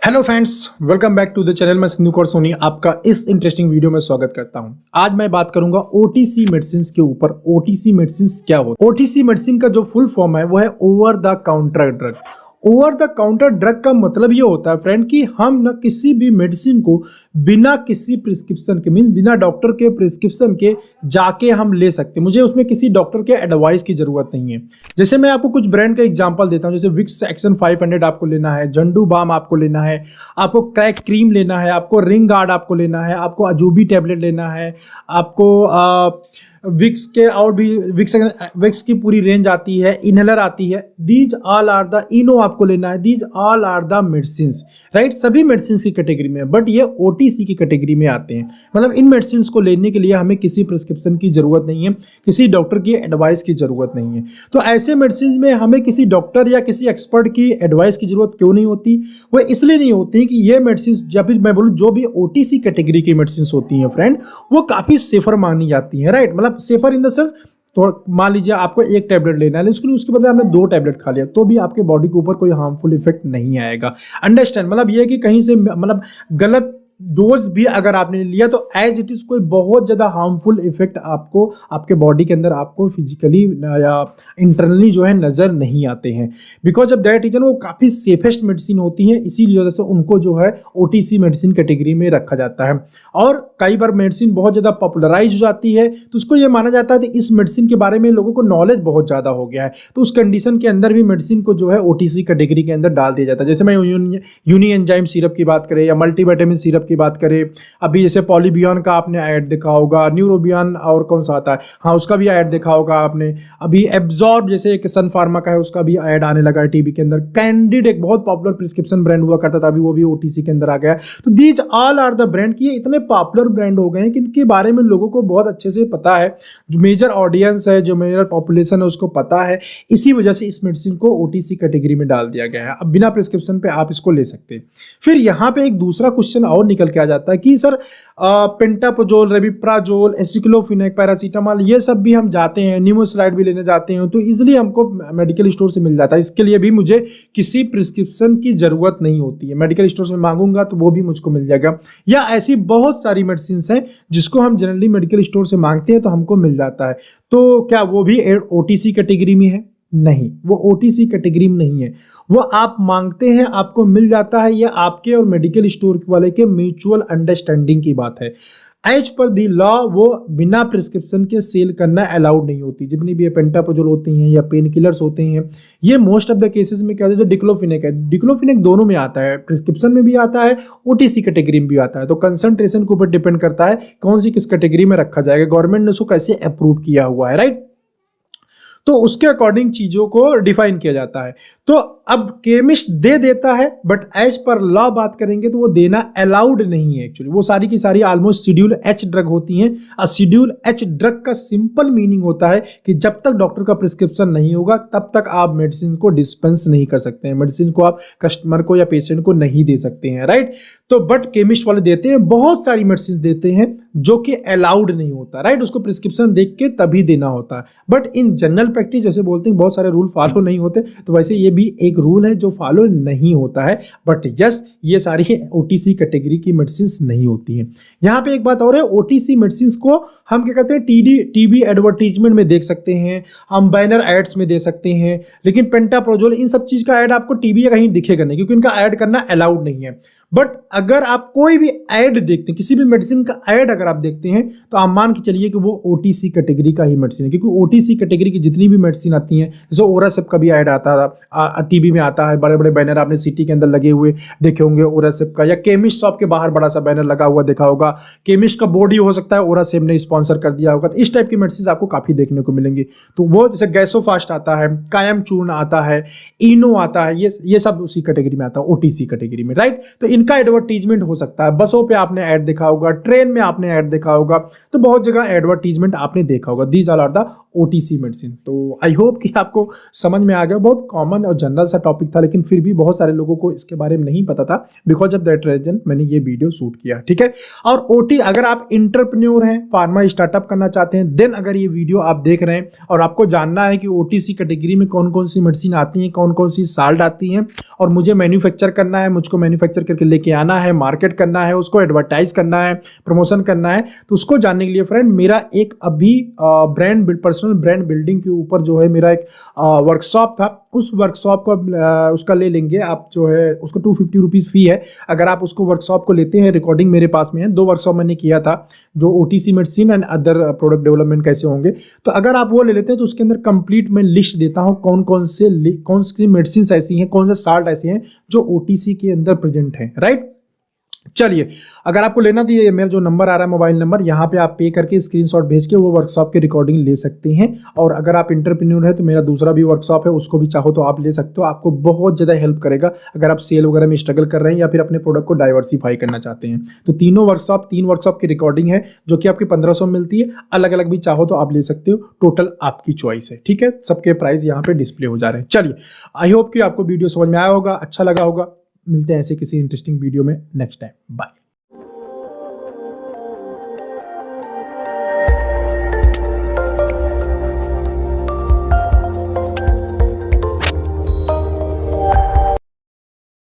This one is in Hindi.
Hello friends, welcome back to the channel. मैं सिंधु कौर सोनी आपका इस इंटरेस्टिंग वीडियो में स्वागत करता हूं। आज मैं बात करूंगा ओटीसी मेडिसिन के ऊपर। ओटीसी मेडिसिन क्या होता है? ओटीसी मेडिसिन का जो फुल फॉर्म है वो है over the counter drug. Over the counter drug का मतलब ये होता है फ्रेंड कि हम ना किसी भी मेडिसिन को बिना किसी प्रिस्क्रिप्शन के मीन बिना डॉक्टर के प्रिस्क्रिप्शन के जाके हम ले सकते हैं। मुझे उसमें किसी डॉक्टर के एडवाइस की जरूरत नहीं है। जैसे मैं आपको कुछ ब्रांड का एग्जांपल देता हूं, जैसे विक्स एक्शन 500 आपको लेना है, झंडू बाम आपको लेना है, आपको क्रैक क्रीम लेना है, आपको रिंग गार्ड आपको लेना है, आपको अजूबी टैबलेट लेना है, आपको विक्स के और भी विक्स की पूरी रेंज आती है, इनहेलर आती है। These all are the Eno आपको लेना है। These all are the medicine, right. सभी मेडिसिन की कैटेगरी में है, बट ये ओटीसी की कैटेगरी में आते हैं। मतलब इन मेडिसिन को लेने के लिए हमें किसी प्रिस्क्रिप्शन की जरूरत नहीं है, किसी डॉक्टर की एडवाइस की जरूरत नहीं है। तो ऐसे मेडिसिन में हमें किसी डॉक्टर या किसी एक्सपर्ट की एडवाइस की जरूरत क्यों नहीं होती? वो इसलिए नहीं होती कि ये मेडिसिन या फिर मैं बोलूँ जो भी ओटीसी कैटेगरी की मेडिसिन होती हैं फ्रेंड, वो काफ़ी सेफर मानी जाती हैं, राइट। मतलब सेफर इन द सेंस, तो मान लीजिए आपको एक टैबलेट लेना है, लेकिन उसके बदले आपने 2 टैबलेट खा लिया तो भी आपके बॉडी के ऊपर कोई हार्मफुल इफेक्ट नहीं आएगा। अंडरस्टैंड? मतलब ये है कि कहीं से मतलब गलत डोज भी अगर आपने लिया तो एज इट इज कोई बहुत ज़्यादा हार्मफुल इफेक्ट आपको आपके बॉडी के अंदर आपको फिजिकली या इंटरनली जो है नज़र नहीं आते हैं। बिकॉज ऑफ दैट रीजन वो काफ़ी सेफेस्ट मेडिसिन होती हैं, इसीलिए वजह से उनको जो है ओटीसी मेडिसिन कैटेगरी में रखा जाता है। और कई बार मेडिसिन बहुत ज़्यादा पॉपुलराइज हो जाती है तो उसको ये माना जाता है कि इस मेडिसिन के बारे में लोगों को नॉलेज बहुत ज़्यादा हो गया है, तो उस कंडीशन के अंदर भी मेडिसिन को जो है ओटीसी कैटेगरी के अंदर डाल दिया जाता है। जैसे मैं यूनी एंजाइम सिरप की बात करें या मल्टीविटामिन सिरप की बात करें, अभी जैसे पॉलीबियन का आपने ऐड देखा होगा, न्यूरोबियन और कौन सा आता है, हाँ उसका भी ऐड देखा होगा आपने। अभी एब्जॉर्ब जैसे एक सन फार्मा का है, उसका भी ऐड आने लगा है टीवी के अंदर। कैंडिड एक बहुत पॉपुलर प्रिस्क्रिप्शन ब्रांड हुआ करता था, अभी वो भी ओटीसी के अंदर आ गया है। तो these all are the brand की इतने पॉपुलर ब्रांड हो गए हैं कि इनके बारे में लोगों को बहुत अच्छे से पता है। जो मेजर ऑडियंस है, जो मेजर पॉपुलेशन है, उसको पता है। इसी वजह से इस मेडिसिन को ओटीसी कैटेगरी में डाल दिया गया है। अब बिना प्रिस्क्रिप्शन पे आप इसको ले सकते हैं। फिर यहाँ पे एक दूसरा क्वेश्चन और निकल के आ जाता है कि sir pantoprazole, rabeprazole, aceclofenac, paracetamol ये सब भी हम जाते हैं, निमोसलाइड भी लेने जाते हैं तो इजीली हमको मेडिकल स्टोर से मिल जाता है। इसके लिए भी मुझे किसी प्रिस्क्रिप्शन की जरूरत नहीं होती है। मेडिकल स्टोर से मांगूंगा तो वो भी मुझको मिल जाएगा। या ऐसी बहुत सारी मेडिसिन है जिसको हम जनरली मेडिकल स्टोर से मांगते हैं तो हमको मिल जाता है। तो क्या वो भी ओटीसी कैटेगरी में है? नहीं, वो ओटीसी कैटेगरी में नहीं है। वो आप मांगते हैं आपको मिल जाता है। ये आपके और मेडिकल स्टोर वाले के म्यूचुअल अंडरस्टैंडिंग की बात है। एज पर दी लॉ वो बिना प्रिस्क्रिप्शन के सेल करना अलाउड नहीं होती। जितनी भी पेंटाप्रोजोल होती हैं या पेन किलर्स होते हैं, ये मोस्ट ऑफ द केसेस में क्या होता है, डिक्लोफिनेक है, डिक्लोफिनेक दोनों में आता है, प्रिस्क्रिप्शन में भी आता है, ओटीसी कैटेगरी में भी आता है। तो कंसंट्रेशन के ऊपर डिपेंड करता है कौन सी किस कैटेगरी में रखा जाएगा, गवर्नमेंट ने उसको कैसे अप्रूव किया हुआ है, राइट। तो उसके अकॉर्डिंग चीज़ों को डिफाइन किया जाता है। तो अब केमिस्ट दे देता है, बट एज पर लॉ बात करेंगे तो वो देना अलाउड नहीं है। एक्चुअली वो सारी की सारी ऑलमोस्ट शेड्यूल एच ड्रग होती हैं। और शेड्यूल एच ड्रग का सिंपल मीनिंग होता है कि जब तक डॉक्टर का प्रिस्क्रिप्शन नहीं होगा तब तक आप मेडिसिन को डिस्पेंस नहीं कर सकते हैं, मेडिसिन को आप कस्टमर को या पेशेंट को नहीं दे सकते हैं, राइट। तो बट केमिस्ट वाले देते हैं, बहुत सारी मेडिसिन देते हैं जो कि अलाउड नहीं होता, राइट। उसको प्रिस्क्रिप्शन देख के तभी देना होता है। बट इन जनरल प्रैक्टिस जैसे बोलते हैं बहुत सारे रूल फॉलो नहीं होते, तो वैसे ये भी एक रूल है जो फॉलो नहीं होता है। बट यस, ये सारी ओटीसी कैटेगरी की मेडिसिन नहीं होती हैं। यहाँ पे एक बात और है, ओटीसी मेडिसिन को हम क्या करते हैं, टीवी एडवर्टीजमेंट में देख सकते हैं, हम बैनर एड्स में दे सकते हैं। लेकिन पेंटाप्रोजोल इन सब चीज का ऐड आपको टीवी या कहीं दिखेगा नहीं, क्योंकि इनका ऐड करना अलाउड नहीं है। बट अगर आप कोई भी ऐड देखते हैं, किसी भी मेडिसिन का ऐड अगर आप देखते हैं तो आप मान के चलिए कि वो ओटीसी कैटेगरी का ही मेडिसिन है। क्योंकि ओटीसी कैटेगरी की जितनी भी मेडिसिन आती हैं, जैसे ओरासेप का भी ऐड आता था, टीवी में आता है, बड़े बड़े बैनर आपने सिटी के अंदर लगे हुए देखे होंगे ओरासेप का, या केमिस्ट शॉप के बाहर बड़ा सा बैनर लगा हुआ देखा होगा। केमिस्ट का बोर्ड ही हो सकता है ओरासेप ने स्पॉन्सर कर दिया होगा। तो इस टाइप की मेडिसिन आपको काफी देखने को मिलेंगी। तो वो जैसे गैसोफास्ट आता है, कायम चूर्ण आता है, इनो आता है, ये सब उसी कैटेगरी में आता है, ओटीसी कैटेगरी में, राइट। तो इनका एडवर्टीजमेंट हो सकता है, बसों पे आपने ऐड देखा होगा, ट्रेन में आपने ऐड देखा होगा, तो बहुत जगह एडवर्टीजमेंट आपने देखा होगा। These all are the OTC medicine. तो आई होप कि आपको समझ में आ गया। बहुत कॉमन और जनरल सा टॉपिक था, लेकिन फिर भी बहुत सारे लोगों को इसके बारे में नहीं पता था। बिकॉज ऑफ दैट रीजन मैंने ये वीडियो शूट किया, ठीक है। और ओटी, अगर आप इंटरप्रेन्योर हैं, फार्मा स्टार्टअप करना चाहते हैं, देन अगर ये वीडियो आप देख रहे हैं और आपको जानना है कि ओटीसी कैटेगरी में कौन कौन सी मेडिसिन आती हैं, कौन कौन सी साल्ट आती हैं, और मुझे मैन्युफैक्चर करना है, मुझको मैन्युफैक्चर करके लेके आना है, मार्केट करना है, उसको एडवर्टाइज करना है, प्रमोशन करना है, तो उसको जानने के लिए फ्रेंड मेरा एक अभी पर्सनल ब्रांड बिल्डिंग के ऊपर जो है मेरा एक वर्कशॉप था, उस वर्कशॉप को उसका ले लेंगे आप, जो है उसको 250 रुपीज़ फी है। अगर आप उसको वर्कशॉप को लेते हैं, रिकॉर्डिंग मेरे पास में है, 2 वर्कशॉप मैंने किया था, जो OTC medicine and other product development कैसे होंगे। तो अगर आप वो ले लेते हैं तो उसके अंदर कंप्लीट मैं लिस्ट देता हूँ कौन कौन सी मेडिसिन ऐसी हैं, कौन से साल्ट ऐसे हैं जो ओटीसी के अंदर प्रेजेंट हैं, राइट। चलिए, अगर आपको लेना तो ये मेरा जो नंबर आ रहा है, मोबाइल नंबर, यहाँ पे आप पे करके स्क्रीनशॉट भेज के वो वर्कशॉप की रिकॉर्डिंग ले सकते हैं। और अगर आप इंटरप्रेन्योर है तो मेरा दूसरा भी वर्कशॉप है, उसको भी चाहो तो आप ले सकते हो। आपको बहुत ज़्यादा हेल्प करेगा अगर आप सेल वगैरह में स्ट्रगल कर रहे हैं या फिर अपने प्रोडक्ट को डाइवर्सिफाई करना चाहते हैं। तो तीन वर्कशॉप की रिकॉर्डिंग है जो कि आपकी 1500 मिलती है। अलग अलग भी चाहो तो आप ले सकते हो, टोटल आपकी चॉइस है, ठीक है। सबके प्राइस यहाँ पे डिस्प्ले हो जा रहे हैं। चलिए, आई होप कि आपको वीडियो समझ में आया होगा, अच्छा लगा होगा। मिलते हैं ऐसे किसी इंटरेस्टिंग वीडियो में नेक्स्ट टाइम। बाय।